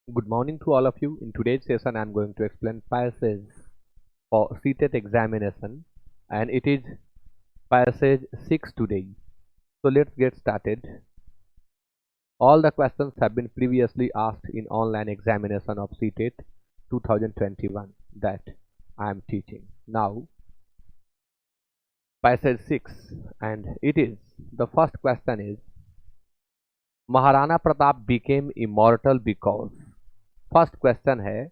Good morning to all of you. In today's session, I'm going to explain passage for CTET examination, and it is passage 6 today. So let's get started. All the questions have been previously asked in online examination of CTET 2021 that I am teaching. Now, passage 6, and it is the first question is Maharana Pratap became immortal because. First question है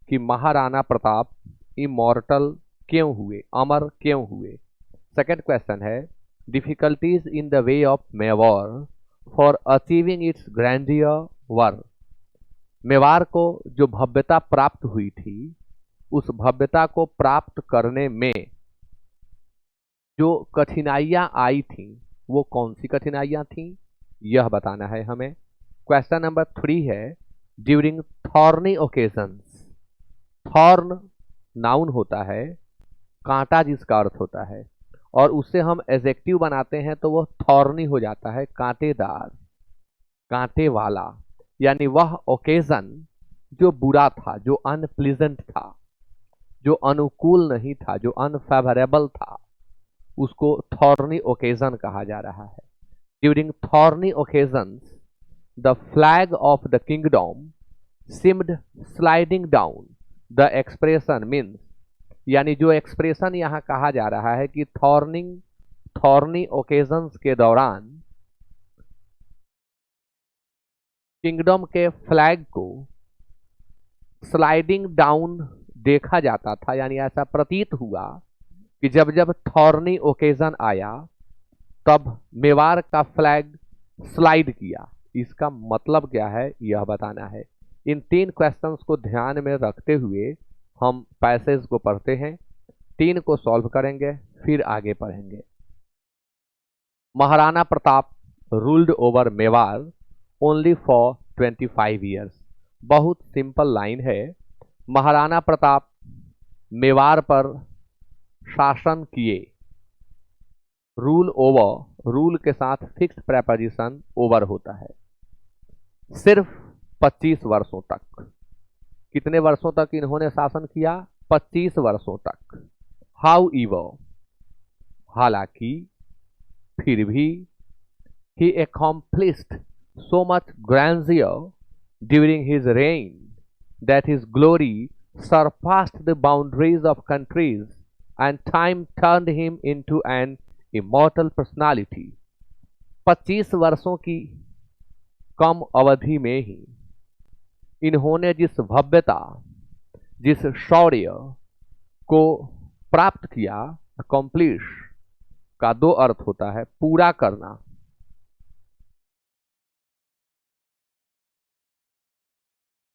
कि Maharana Pratap immortal क्यों हुए, अमर क्यों हुए। Second question है difficulties in the way of Mewar for achieving its grandeur वर। मेवार को जो भव्यता प्राप्त हुई थी, उस भव्यता को प्राप्त करने में जो कठिनाइयां आई थी वो कौन सी कठिनाइयां थी, यह बताना है हमें। क्वेश्चन नंबर 3 है during thorny occasions. Thorn noun होता है, कांटा जिसका अर्थ होता है, और उससे हम एडजेक्टिव बनाते हैं तो वह थॉर्नी हो जाता है, कांटेदार, कांटे वाला। यानी वह ओकेजन जो बुरा था, जो अनप्लीजेंट था, जो अनुकूल नहीं था, जो अनफेवरेबल था, उसको थॉर्नी ओकेजन कहा जा रहा है। During thorny occasions the flag of the kingdom seemed sliding down. The expression means, यानी जो एक्सप्रेशन यहाँ कहा जा रहा है कि थॉर्नी ओकेजन्स के दौरान किंगडम के फ्लैग को स्लाइडिंग डाउन देखा जाता था। यानी ऐसा प्रतीत हुआ कि जब जब थॉर्नी ओकेजन आया तब मेवाड़ का फ्लैग स्लाइड किया। इसका मतलब क्या है यह बताना है। इन 3 क्वेश्चंस को ध्यान में रखते हुए हम पैसेज को पढ़ते हैं, 3 को सॉल्व करेंगे, फिर आगे पढ़ेंगे। Maharana Pratap ruled over Mewar only for 25 years. बहुत सिंपल लाइन है। महाराणा प्रताप मेवाड़ पर शासन किए। रूल ओवर, रूल के साथ फिक्स्ड प्रेपोजिशन ओवर होता है। सिर्फ 25 वर्षों तक। कितने वर्षों तक इन्होंने शासन किया? 25 वर्षों तक। हाउ ईवर, हालांकि, फिर भी, he accomplished so much grandeur during his reign that his glory surpassed the boundaries of countries and time turned him into an immortal personality। 25 वर्षों की कम अवधि में ही इन्होंने जिस भव्यता, जिस शौर्य को प्राप्त किया, अकॉम्प्लिश का 2 अर्थ होता है, पूरा करना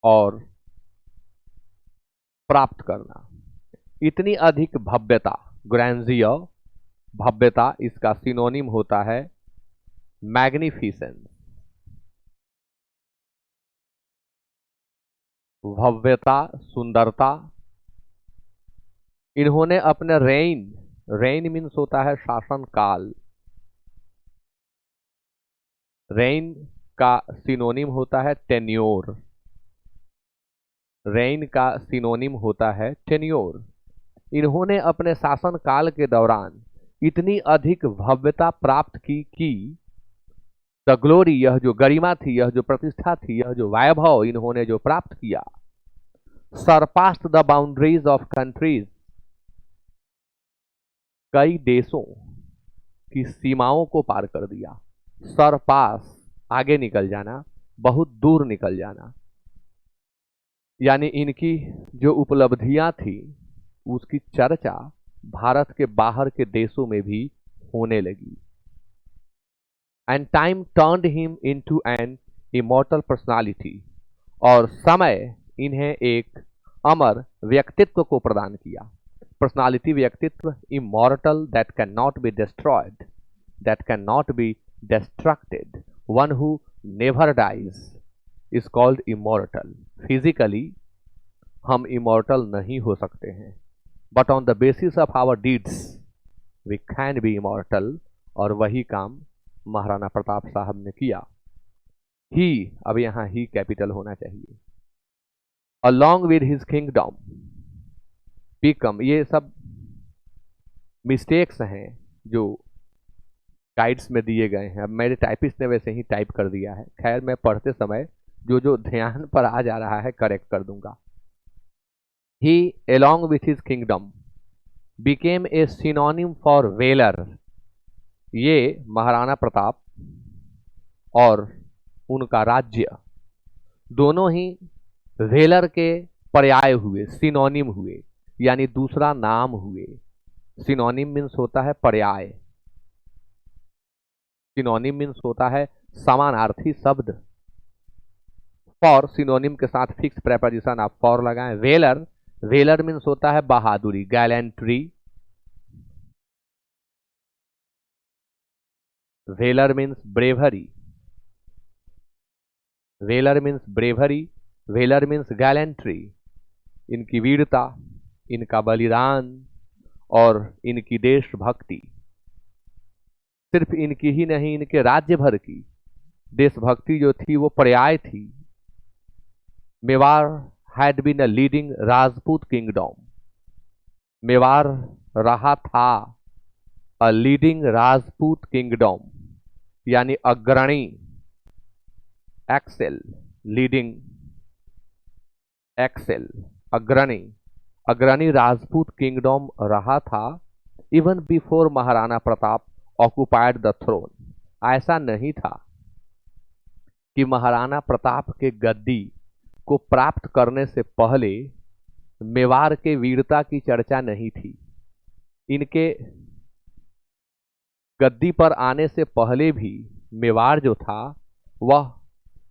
और प्राप्त करना। इतनी अधिक भव्यता, ग्रैंडियर, भव्यता, इसका सिनोनिम होता है मैग्निफिसेंस। भव्यता, सुंदरता। इन्होंने अपने रेन, रेन मीन्स होता है शासन काल, रेन का सिनोनिम होता है टेन्योर, रेन का सिनोनिम होता है टेन्योर। इन्होंने अपने शासन काल के दौरान इतनी अधिक भव्यता प्राप्त की कि द ग्लोरी, यह जो गरिमा थी, यह जो प्रतिष्ठा थी, यह जो वैभव इन्होंने जो प्राप्त किया, surpassed the boundaries of countries, कई देशों की सीमाओं को पार कर दिया। सरपास, आगे निकल जाना, बहुत दूर निकल जाना। यानी इनकी जो उपलब्धियां थी उसकी चर्चा भारत के बाहर के देशों में भी होने लगी। And time turned him into an immortal personality, और समय इन्हें एक अमर व्यक्तित्व को प्रदान किया। पर्सनालिटी, व्यक्तित्व, immortal, that can not be destroyed, that can not be destructed, one who never dies is called immortal. Physically हम इमॉर्टल नहीं हो सकते हैं, but on the basis of our deeds we can be immortal, और वही काम महाराणा प्रताप साहब ने किया। ही, अब यहाँ ही कैपिटल होना चाहिए। along with his kingdom become, ये सब मिस्टेक्स हैं जो गाइड्स में दिए गए हैं। अब मेरे टाइपिस्ट ने वैसे ही टाइप कर दिया है, खैर मैं पढ़ते समय जो जो ध्यान पर आ जा रहा है करेक्ट कर दूंगा। He along with his kingdom became a synonym for valor। ये महाराणा प्रताप और उनका राज्य दोनों ही वेलर के पर्याय हुए, सिनोनिम हुए, यानी दूसरा नाम हुए। सिनोनिम मीन्स होता है पर्याय, सिनोनिम मीन्स होता है समानार्थी शब्द। फॉर, सिनोनिम के साथ फिक्स प्रेपोजिशन आप फॉर लगाएं। वेलर, वेलर मीन्स होता है बहादुरी, gallantry. Valour means bravery, valour means bravery, valour means gallantry. इनकी वीरता, इनका बलिदान और इनकी देशभक्ति, सिर्फ इनकी ही नहीं, इनके राज्य भर की देशभक्ति जो थी वो पर्याय थी। Mewar had been a leading Rajput kingdom, Mewar रहा था अ लीडिंग राजपूत किंगडम, यानी अग्रणी, एक्सेल, लीडिंग, एक्सेल, अग्रणी, अग्रणी राजपूत किंगडम रहा था even before Maharana Pratap occupied the throne. ऐसा नहीं था कि महाराणा प्रताप के गद्दी को प्राप्त करने से पहले मेवाड़ के वीरता की चर्चा नहीं थी। इनके गद्दी पर आने से पहले भी मेवाड़ जो था वह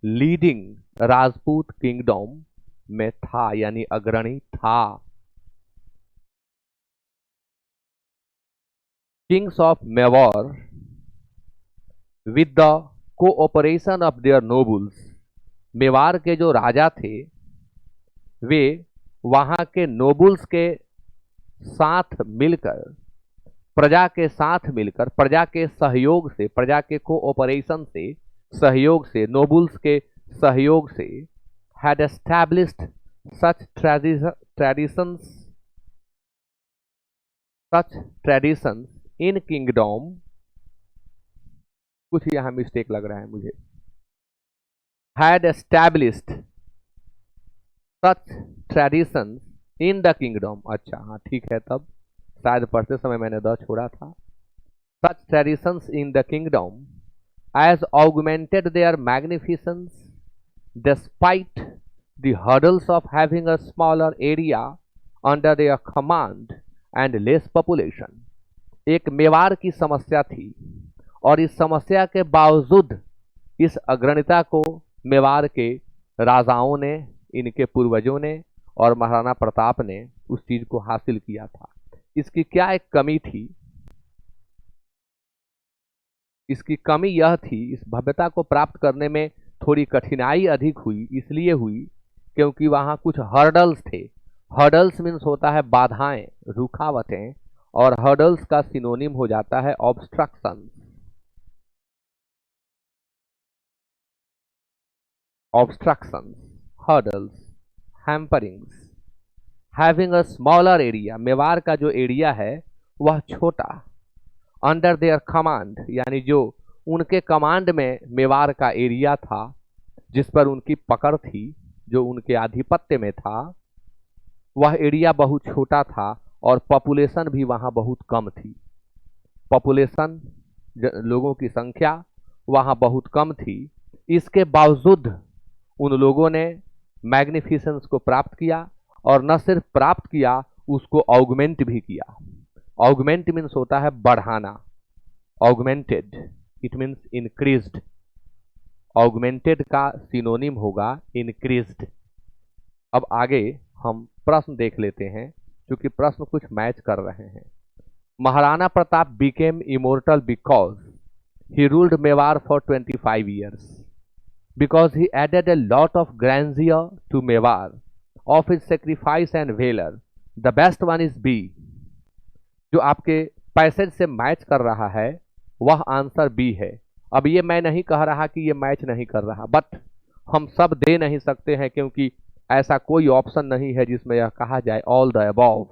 लीडिंग राजपूत किंगडम में था, यानी अग्रणी था। Kings of Mewar with the cooperation of their nobles, Mewar के जो राजा थे वे वहां के नोबल्स के साथ मिलकर, प्रजा के साथ मिलकर, प्रजा के सहयोग से, प्रजा के कोऑपरेशन से, सहयोग से, नोबल्स के सहयोग से, had established such traditions in kingdom। कुछ यहां मिस्टेक लग रहा है मुझे, had established such traditions in the kingdom। अच्छा हाँ ठीक है, तब शायद पढ़ते समय मैंने द छोड़ा था। such traditions in the kingdom as augmented their magnificence despite the hurdles of having a smaller area under their command and less population। एक मेवाड़ की समस्या थी और इस समस्या के बावजूद इस अग्रणीता को मेवाड़ के राजाओं ने, इनके पूर्वजों ने और महाराणा प्रताप ने उस चीज को हासिल किया था। इसकी क्या एक कमी थी? इसकी कमी यह थी, इस भव्यता को प्राप्त करने में थोड़ी कठिनाई अधिक हुई, इसलिए हुई क्योंकि वहां कुछ हर्डल्स थे। हर्डल्स मीन्स होता है बाधाएं, रुकावटें, और हर्डल्स का सिनोनिम हो जाता है obstruction. Obstructions, hurdles, hamperings. Having a smaller area, Mewar का जो एरिया है वह छोटा। अंडर देयर कमांड, यानी जो उनके कमांड में मेवाड़ का एरिया था, जिस पर उनकी पकड़ थी, जो उनके आधिपत्य में था, वह एरिया बहुत छोटा था और पॉपुलेशन भी वहां बहुत कम थी। पॉपुलेशन, लोगों की संख्या वहां बहुत कम थी। इसके बावजूद उन लोगों ने मैग्निफिसेंस को प्राप्त किया, और न सिर्फ प्राप्त किया, उसको ऑगमेंट भी किया। ऑगमेंट मीन्स होता है बढ़ाना, augmented, it means increased. Augmented का सिनोनिम होगा इंक्रीज्ड। अब आगे हम प्रश्न देख लेते हैं, क्योंकि प्रश्न कुछ मैच कर रहे हैं। Maharana Pratap became immortal because he ruled Mewar for 25 years, because he added a lot of grandeur to Mewar of his sacrifice and valor। The best one is B। जो आपके पैसेज से मैच कर रहा है वह आंसर बी है। अब ये मैं नहीं कह रहा कि ये मैच नहीं कर रहा, बट हम सब दे नहीं सकते हैं, क्योंकि ऐसा कोई ऑप्शन नहीं है जिसमें यह कहा जाए all the above.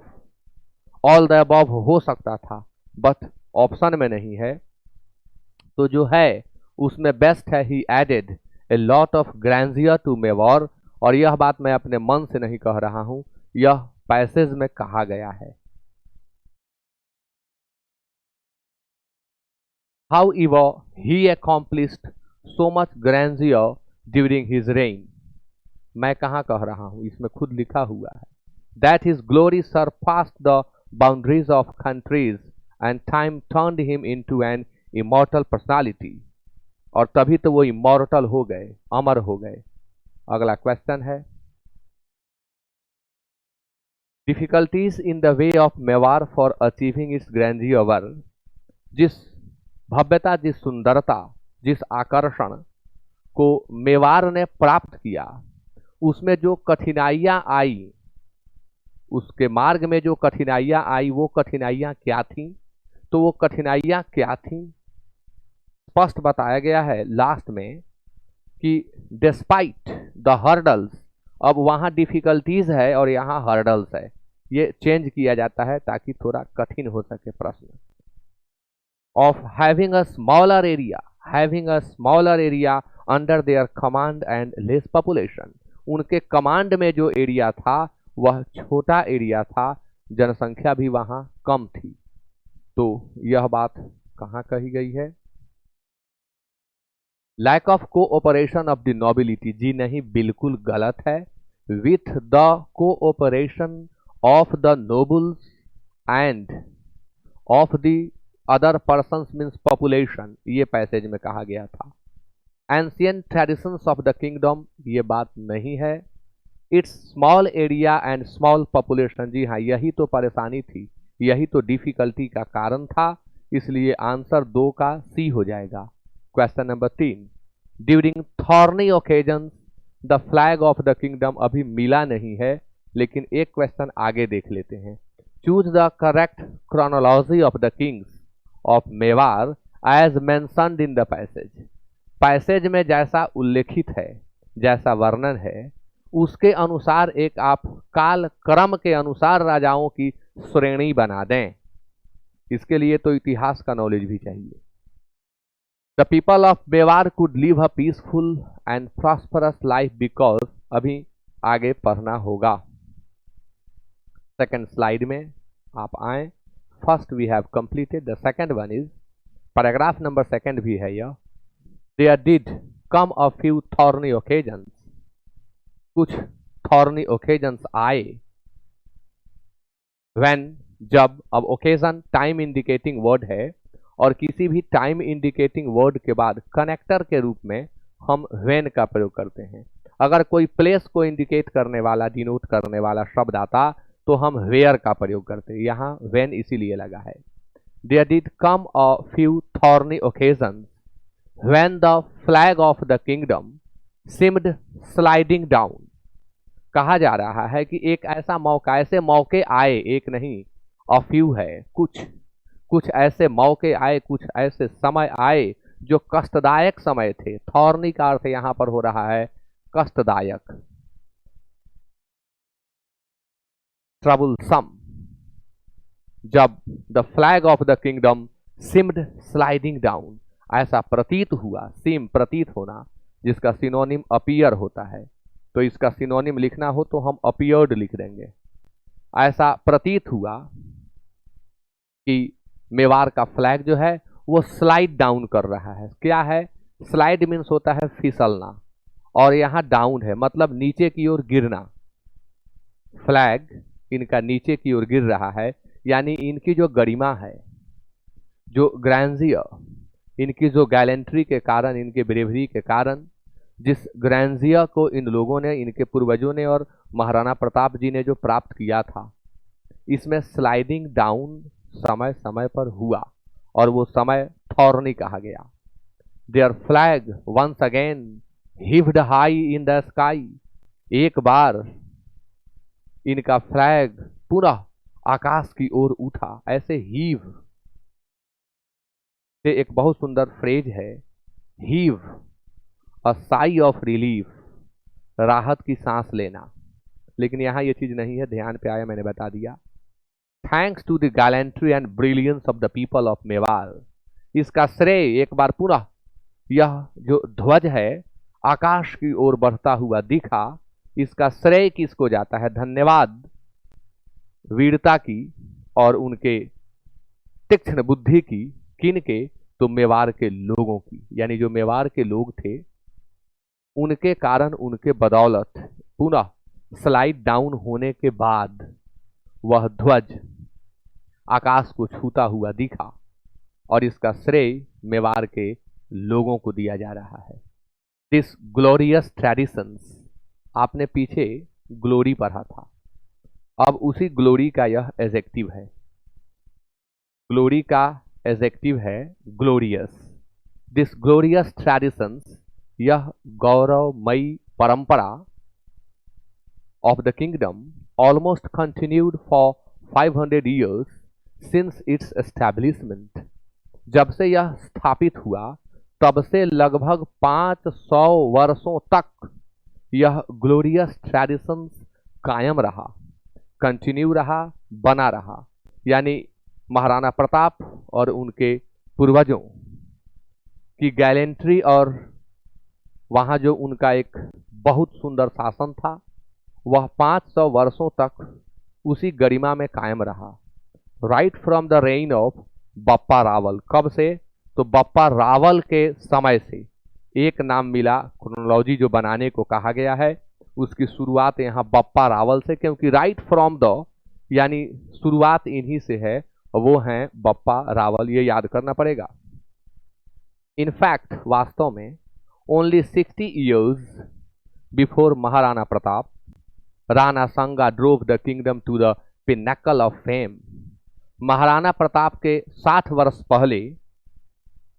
All the above हो सकता था बट ऑप्शन में नहीं है। तो जो है उसमें बेस्ट है ही added a lot of grandeur to Mewar. और यह बात मैं अपने मन से नहीं कह रहा हूं, यह पैसेज में कहा गया है। However, he accomplished so much grandeur during his reign। मैं कहाँ कह रहा हूं, इसमें खुद लिखा हुआ है। That his glory surpassed the boundaries of countries and time turned him into an immortal personality। और तभी तो वो इमॉर्टल हो गए, अमर हो गए। अगला क्वेश्चन है, difficulties in the way of Mewar for achieving its grandeur. जिस भव्यता, जिस सुंदरता, जिस आकर्षण को मेवार ने प्राप्त किया, उसमें जो कठिनाइयां आई, उसके मार्ग में जो कठिनाइयां आई, वो कठिनाइयां क्या थीं? तो वो कठिनाइयां क्या थीं? स्पष्ट बताया गया है लास्ट में कि डिस्पाइट द हर्डल्स। अब वहां डिफिकल्टीज है और यहाँ हर्डल्स है, ये चेंज किया जाता है ताकि थोड़ा कठिन हो सके प्रश्न। of having a smaller area under their command and less population। उनके कमांड में जो एरिया था वह छोटा एरिया था, जनसंख्या भी वहां कम थी। तो यह बात कहां कही गई है? Lack of cooperation of the nobility. जी नहीं, बिल्कुल गलत है। With the cooperation of the nobles and of the other persons means population, ये पैसेज में कहा गया था। Ancient traditions of the kingdom, ये बात नहीं है। It's small area and small population, जी हाँ, यही तो परेशानी थी, यही तो डिफिकल्टी का कारण था। इसलिए आंसर 2 का सी हो जाएगा। Question number 3, during thorny occasion the flag of the kingdom, अभी मिला नहीं है, लेकिन एक क्वेश्चन आगे देख लेते हैं। Choose the correct chronology of the kings of Mewar as mentioned in the passage. Passage में जैसा उल्लेखित है, जैसा वर्णन है, उसके अनुसार एक आप काल क्रम के अनुसार राजाओं की श्रेणी बना दें। इसके लिए तो इतिहास का नॉलेज भी चाहिए। The people of Mewar could live a peaceful and prosperous life because, अभी आगे पढ़ना होगा। सेकंड स्लाइड में आप आए। First we have completed, the second one is paragraph number 2 भी है यह। There did come a few thorny occasions, कुछ थॉर्नी ओकेजन्स आए। व्हेन, जब, अब ओकेजन टाइम इंडिकेटिंग वर्ड है और किसी भी टाइम इंडिकेटिंग वर्ड के बाद कनेक्टर के रूप में हम व्हेन का प्रयोग करते हैं। अगर कोई प्लेस को इंडिकेट करने वाला, डिनोट करने वाला शब्द आता तो हम वेयर का प्रयोग करते हैं, यहाँ व्हेन इसीलिए लगा है। There did come a few thorny occasions when the flag of the kingdom seemed sliding down. कहा जा रहा है कि एक ऐसा मौका, ऐसे मौके आए, एक नहीं, अ फ्यू है, कुछ ऐसे मौके आए, कुछ ऐसे समय आए जो कष्टदायक समय थे। थॉर्नी का अर्थ यहां पर हो रहा है कष्टदायक, ट्रबलसम। जब the flag of the kingdom seemed sliding down, ऐसा प्रतीत हुआ, सिम प्रतीत होना, जिसका सिनोनिम अपीयर होता है, तो इसका सिनोनिम लिखना हो तो हम अपीयर्ड लिख देंगे। ऐसा प्रतीत हुआ कि मेवार का फ्लैग जो है वो स्लाइड डाउन कर रहा है। क्या है? स्लाइड मीन्स होता है फिसलना, और यहाँ डाउन है मतलब नीचे की ओर गिरना। फ्लैग इनका नीचे की ओर गिर रहा है, यानी इनकी जो गरिमा है, जो ग्रैंडियर, इनकी जो गैलेंट्री के कारण, इनके ब्रेवरी के कारण, जिस ग्रैंडियर को इन लोगों ने, इनके पूर्वजों ने और महाराणा प्रताप जी ने जो प्राप्त किया था, इसमें स्लाइडिंग डाउन समय समय पर हुआ और वो समय थॉर्नी कहा गया। Their flag once again heaved high in the sky, एक बार इनका फ्लैग पुनः आकाश की ओर उठा। ऐसे हीव से एक बहुत सुंदर फ्रेज है, heave a sigh of relief, राहत की सांस लेना। लेकिन यहाँ ये चीज नहीं है, ध्यान पे आया, मैंने बता दिया। Thanks to the gallantry and brilliance of the people of Mewar, इसका श्रेय एक बार पुनः यह जो ध्वज है आकाश की ओर बढ़ता हुआ दिखा, इसका श्रेय किसको जाता है? धन्यवाद वीरता की और उनके तीक्ष्ण बुद्धि की। किन के? तो मेवाड़ के लोगों की, यानी जो मेवाड़ के लोग थे उनके कारण, उनके बदौलत पुनः स्लाइड डाउन होने के बाद वह ध्वज आकाश को छूता हुआ दिखा, और इसका श्रेय मेवाड़ के लोगों को दिया जा रहा है। दिस ग्लोरियस ट्रेडिशंस, आपने पीछे ग्लोरी पढ़ा था, अब उसी ग्लोरी का यह एडजेक्टिव है। ग्लोरी का एडजेक्टिव है ग्लोरियस। दिस ग्लोरियस ट्रेडिशंस, यह गौरवमयी परंपरा of the kingdom almost continued for 500 years since it's establishment, जब से यह स्थापित हुआ तब से लगभग 500 वर्षों तक यह ग्लोरियस ट्रेडिशंस कायम रहा, कंटिन्यू रहा, बना रहा। यानी महाराणा प्रताप और उनके पूर्वजों की गैलेंट्री और वहाँ जो उनका एक बहुत सुंदर शासन था वह 500 वर्षों तक उसी गरिमा में कायम रहा। Right from the rain of Bappa Rawal, कब से? तो बप्पा रावल के समय से एक नाम मिला, क्रोनोलॉजी जो बनाने को कहा गया है उसकी शुरुआत यहाँ बप्पा रावल से, क्योंकि राइट फ्रॉम द यानी शुरुआत इन्हीं से है, वो हैं बप्पा रावल, ये याद करना पड़ेगा। इनफैक्ट वास्तव में only 60 years before Maharana Pratap, Rana Sanga drove the kingdom to the pinnacle of fame. Maharana Pratap के 60 वर्ष पहले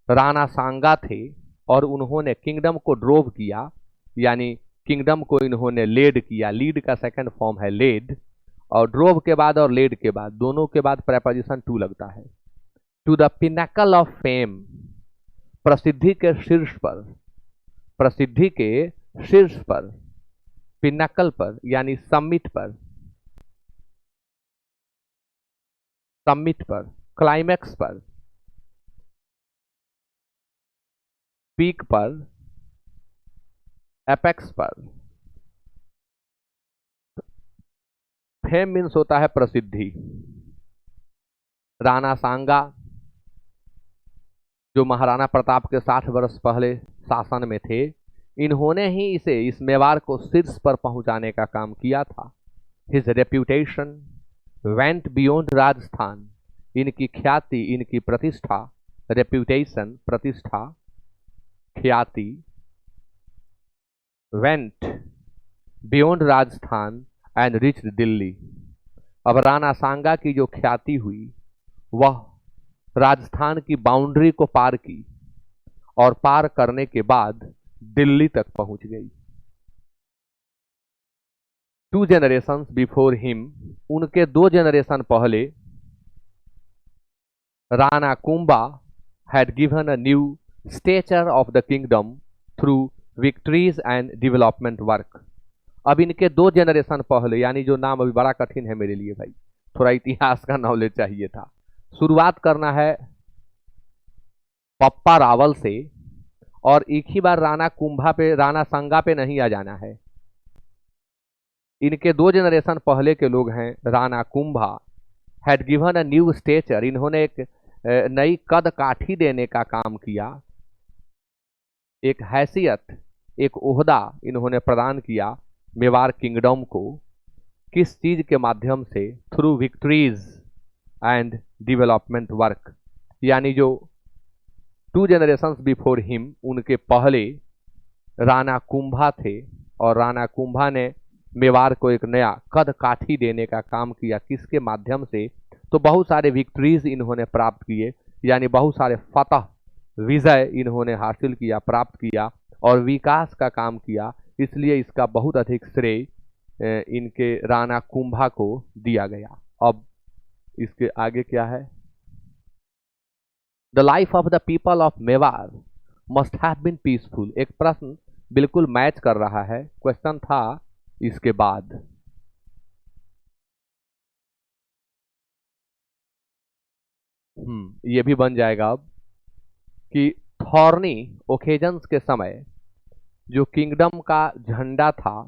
राणा सांगा थे और उन्होंने किंगडम को ड्रोव किया, यानी किंगडम को इन्होंने लेड किया। लीड का सेकंड फॉर्म है लेड, और ड्रोव के बाद और लेड के बाद दोनों के बाद प्रेपोजिशन टू लगता है। To the pinnacle of fame, प्रसिद्धि के शीर्ष पर, प्रसिद्धि के शीर्ष पर, पिनेकल पर यानी समिट पर, समिट पर, क्लाइमैक्स पर, पीक पर, एपेक्स पर। फेम मीन्स होता है प्रसिद्धि। राणा सांगा जो महाराणा प्रताप के 60 वर्ष पहले शासन में थे, इन्होंने ही इसे, इस मेवाड़ को शीर्ष पर पहुंचाने का काम किया था। His reputation went beyond Rajasthan, इनकी ख्याति, इनकी प्रतिष्ठा, रेप्यूटेशन प्रतिष्ठा, ख्याति, went beyond Rajasthan and rich Delhi. अब राणा सांगा की जो ख्याति हुई वह राजस्थान की बाउंड्री को पार की और पार करने के बाद दिल्ली तक पहुंच गई। 2 generations बिफोर हिम, उनके 2 जनरेशन पहले Rana Kumbha had given a new stature of the kingdom through victories and development work. अब इनके 2 जनरेशन पहले, यानी जो नाम अभी बड़ा कठिन है मेरे लिए भाई, थोड़ा इतिहास का नॉलेज चाहिए था। शुरुआत करना है बप्पा रावल से, और एक ही बार राणा कुंभा पे, राणा सांगा पे नहीं आ जाना है। इनके 2 जनरेशन पहले के लोग हैं Rana Kumbha, had given a new stature, इन्होंने एक नई कद काठी देने का काम किया, एक हैसियत, एक ओहदा इन्होंने प्रदान किया मेवाड़ किंगडम को। किस चीज के माध्यम से? Through victories and development work, यानी जो 2 generations बिफोर हिम, उनके पहले राणा कुंभा थे और राणा कुंभा ने मेवाड़ को एक नया कद काठी देने का काम किया। किसके माध्यम से? तो बहुत सारे विक्ट्रीज इन्होंने प्राप्त किए, यानी बहुत सारे फतह, विजय इन्होंने हासिल किया, प्राप्त किया और विकास का काम किया। इसलिए इसका बहुत अधिक श्रेय इनके राणा कुंभा को दिया गया। अब इसके आगे क्या है? The life of the people of Mewar must have been peaceful. एक प्रश्न बिल्कुल मैच कर रहा है, क्वेश्चन था इसके बाद, ये भी बन जाएगा अब कि थॉर्नी ओकेजन्स के समय जो किंगडम का झंडा था,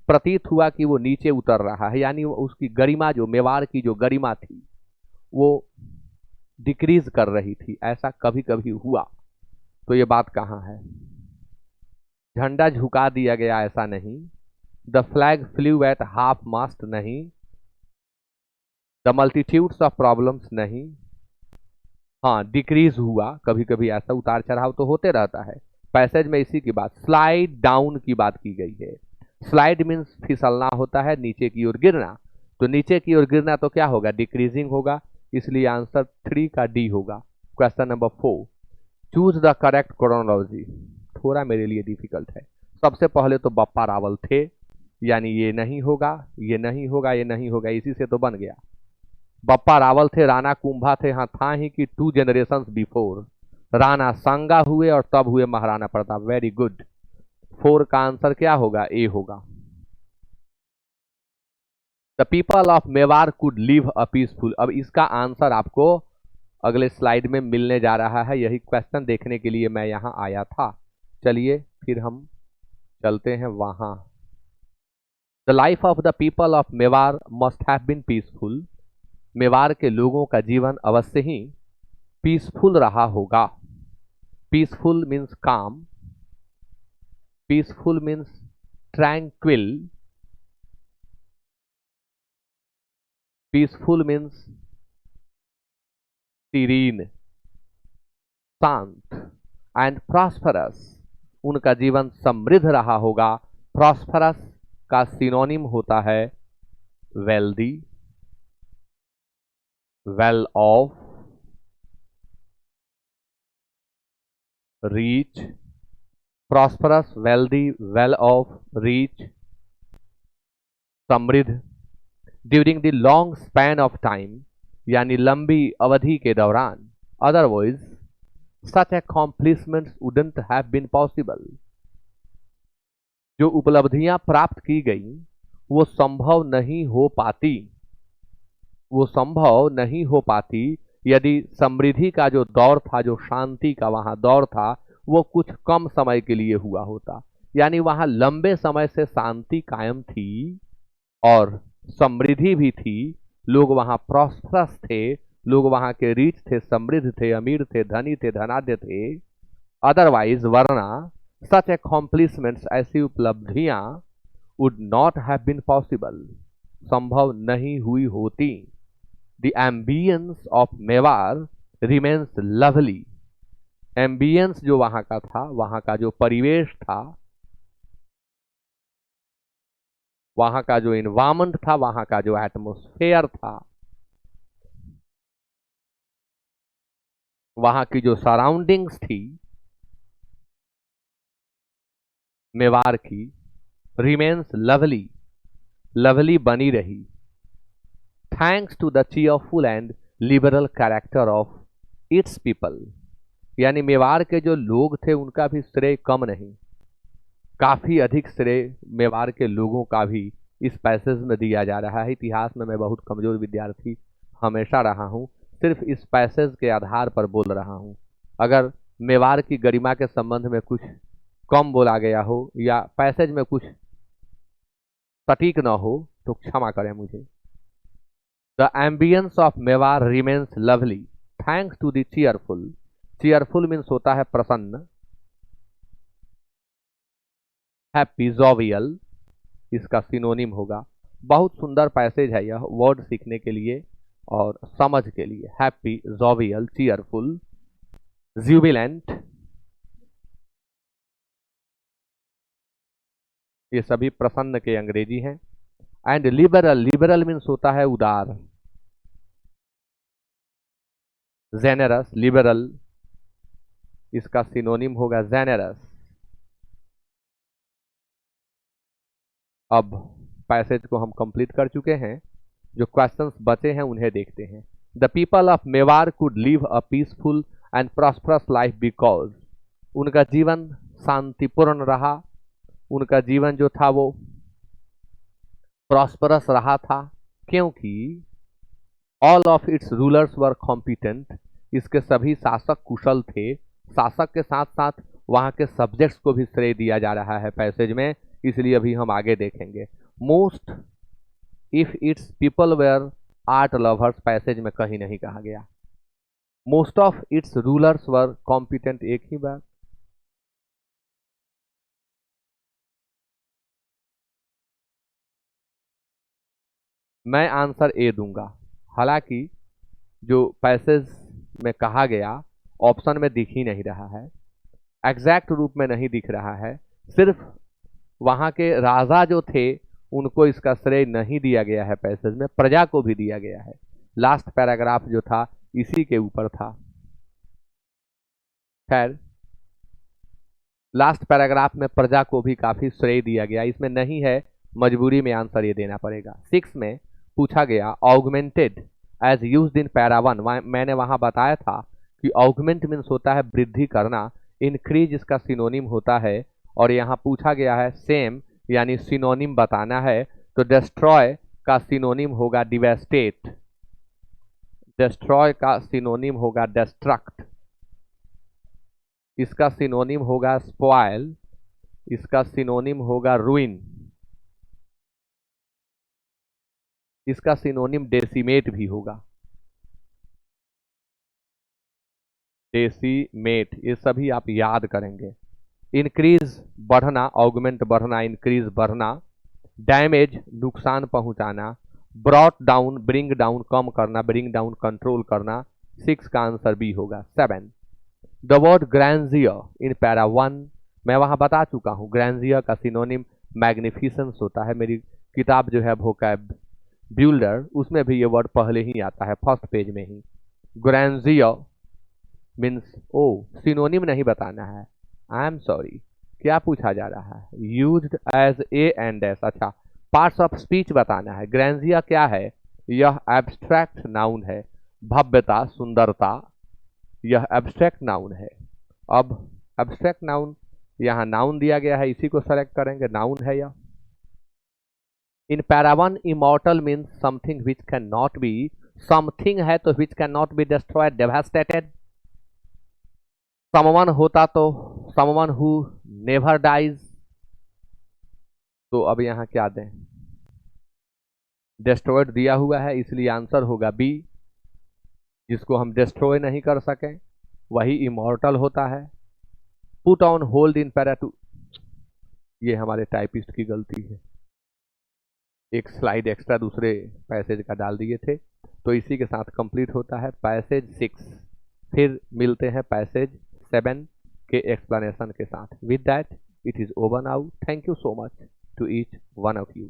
प्रतीत हुआ कि वो नीचे उतर रहा है, यानी उसकी गरिमा, जो मेवाड़ की जो गरिमा थी, वो डिक्रीज कर रही थी। ऐसा कभी कभी हुआ। तो ये बात कहाँ है? झंडा झुका दिया गया ऐसा नहीं, the flag flew at half mast नहीं, द मल्टीट्यूड्स ऑफ प्रॉब्लम्स नहीं। हाँ, डिक्रीज हुआ, कभी कभी ऐसा उतार चढ़ाव तो होते रहता है। पैसेज में इसी की बात, स्लाइड डाउन की बात की गई है। स्लाइड मीन्स फिसलना होता है, नीचे की ओर गिरना। तो नीचे की ओर गिरना तो क्या होगा? डिक्रीजिंग होगा। इसलिए आंसर 3 का डी होगा। Question number 4, choose the correct chronology. थोड़ा मेरे लिए डिफिकल्ट है। सबसे पहले तो बप्पा रावल थे, यानी ये नहीं होगा, ये नहीं होगा, ये नहीं होगा, इसी से तो बन गया। बप्पा रावल थे, राणा कुंभा थे, हाँ था ही कि 2 जनरेशंस बिफोर राणा सांगा हुए और तब हुए महाराणा प्रताप। Very good. 4 का आंसर क्या होगा? ए होगा। The people of Mewar could live a peaceful. अब इसका आंसर आपको अगले स्लाइड में मिलने जा रहा है। यही क्वेश्चन देखने के लिए मैं यहां आया था। चलिए फिर हम चलते हैं वहां। The life of the people of Mewar must have been peaceful. Mewar के लोगों का जीवन अवश्य ही पीसफुल रहा होगा। Peaceful means calm, peaceful means tranquil, peaceful means serene, शांत, एंड प्रॉस्परस। उनका जीवन समृद्ध रहा होगा। प्रॉस्परस का सिनोनिम होता है wealthy, well off, rich. Prosperous, wealthy, well off, rich, समृद्ध। During the long span of time, यानी लंबी अवधि के दौरान। Otherwise such accomplishments wouldn't have been possible। जो उपलब्धियां प्राप्त की गई वो संभव नहीं हो पाती, वो संभव नहीं हो पाती यदि समृद्धि का जो दौर था, जो शांति का वहां दौर था, वो कुछ कम समय के लिए हुआ होता। यानी वहां लंबे समय से शांति कायम थी और समृद्धि भी थी। लोग वहां प्रॉस्परस थे, लोग वहां के रिच थे, समृद्ध थे, अमीर थे, धनी थे, धनाढ्य थे। अदरवाइज वरना सच accomplishments, ऐसी उपलब्धियां would not have been possible, संभव नहीं हुई होती। The ambience of Mewar remains lovely. Ambience जो वहां का था, वहां का जो परिवेश था, वहां का जो इन्वायरमेंट था, वहां का जो एटमोस्फेयर था, वहां की जो सराउंडिंग्स थी मेवाड़ की, रिमेन्स लवली, लवली बनी रही। Thanks to the cheerful and liberal character of its people. यानी मेवाड़ के जो लोग थे उनका भी श्रेय कम नहीं, काफी अधिक श्रेय मेवाड़ के लोगों का भी इस पैसेज में दिया जा रहा है। इतिहास में मैं बहुत कमजोर विद्यार्थी हमेशा रहा हूं, सिर्फ इस पैसेज के आधार पर बोल रहा हूं। अगर मेवाड़ की गरिमा के संबंध में कुछ कम बोला गया हो या पैसेज में कुछ सटीक न हो तो क्षमा करें मुझे। The ambience of Mewar remains lovely thanks to the cheerful. Cheerful means होता है प्रसन्न, हैप्पी, जोवियल इसका सिनोनिम होगा। बहुत सुंदर पैसेज है यह, वर्ड सीखने के लिए और समझ के लिए। हैप्पी, जोवियल, चीयरफुल, जुबिलेंट, ये सभी प्रसन्न के अंग्रेजी हैं। एंड लिबरल, लिबरल मीन्स होता है उदार। जेनरस, लिबरल इसका सिनोनिम होगा जेनरस। अब पैसेज को हम कंप्लीट कर चुके हैं, जो क्वेश्चंस बचे हैं उन्हें देखते हैं। The people of Mewar could live a peaceful and prosperous life because. उनका जीवन शांतिपूर्ण रहा, उनका जीवन जो था वो प्रॉस्परस रहा था, क्योंकि all of its rulers were competent, इसके सभी शासक कुशल थे। शासक के साथ साथ वहाँ के सब्जेक्ट्स को भी श्रेय दिया जा रहा है पैसेज में, इसलिए अभी हम आगे देखेंगे। Most of its people were art lovers passage में कहीं नहीं कहा गया। Most of its rulers were competent, एक ही बात। मैं आंसर ए दूंगा, हालांकि जो पैसेज में कहा गया ऑप्शन में दिख ही नहीं रहा है, एग्जैक्ट रूप में नहीं दिख रहा है। सिर्फ वहां के राजा जो थे उनको इसका श्रेय नहीं दिया गया है पैसेज में, प्रजा को भी दिया गया है। लास्ट पैराग्राफ जो था इसी के ऊपर था। खैर, लास्ट पैराग्राफ में प्रजा को भी काफी श्रेय दिया गया, इसमें नहीं है, मजबूरी में आंसर ये देना पड़ेगा। 6 में पूछा गया augmented as used in para 1, मैंने वहां बताया था कि ऑगमेंट मीन्स होता है वृद्धि करना, इंक्रीज इसका सिनोनिम होता है, और यहाँ पूछा गया है सेम यानी सिनोनिम बताना है, तो डिस्ट्रॉय का सिनोनिम होगा डिवेस्टेट, डिस्ट्रॉय का सिनोनिम होगा डिस्ट्रक्ट, इसका सिनोनिम होगा स्पॉइल, इसका सिनोनिम होगा रुइन, इसका सिनोनिम डेसिमेट भी होगा, डेसिमेट, ये सभी आप याद करेंगे। इंक्रीज बढ़ना, ऑगमेंट बढ़ना, इंक्रीज बढ़ना, डैमेज नुकसान पहुंचाना, brought down bring down calm करना, ब्रिंग डाउन कंट्रोल करना। 6 का आंसर बी होगा। 7 द वर्ड ग्रैंजियर इन पैरा 1, मैं वहां बता चुका हूं, ग्रैंजियर का सिनोनिम मैग्निफिसेंस होता है। मेरी किताब जो है वोकैब बिल्डर, उसमें भी ये वर्ड पहले ही आता है, फर्स्ट पेज में ही। ग्रैंजियर मीन्स, ओ सिनोनिम नहीं बताना है, आई एम सॉरी, क्या पूछा जा रहा है, used as A and S. अच्छा, पार्ट्स ऑफ स्पीच बताना है। ग्रैंजिया क्या है, यह एब्स्ट्रैक्ट नाउन है, भव्यता सुंदरता, यह एब्स्ट्रैक्ट नाउन है। अब एब्स्ट्रैक्ट नाउन, यहाँ नाउन दिया गया है, इसी को सेलेक्ट करेंगे, नाउन है यह। इन para 1 immortal means something which can not B, something है तो which can not be destroyed, devastated. Someone होता तो समवन हु नेवर डाइज, तो अब यहां क्या दें, डिस्ट्रॉयड दिया हुआ है, इसलिए आंसर होगा बी, जिसको हम डिस्ट्रॉय नहीं कर सकें वही इमॉर्टल होता है। Put on hold in para 2, ये हमारे टाइपिस्ट की गलती है, एक स्लाइड एक्स्ट्रा दूसरे पैसेज का डाल दिए थे, तो इसी के साथ कंप्लीट होता है पैसेज 6। फिर मिलते हैं पैसेज 7 के एक्सप्लेनेशन के साथ। With that it is over now, thank you so much to each one of you.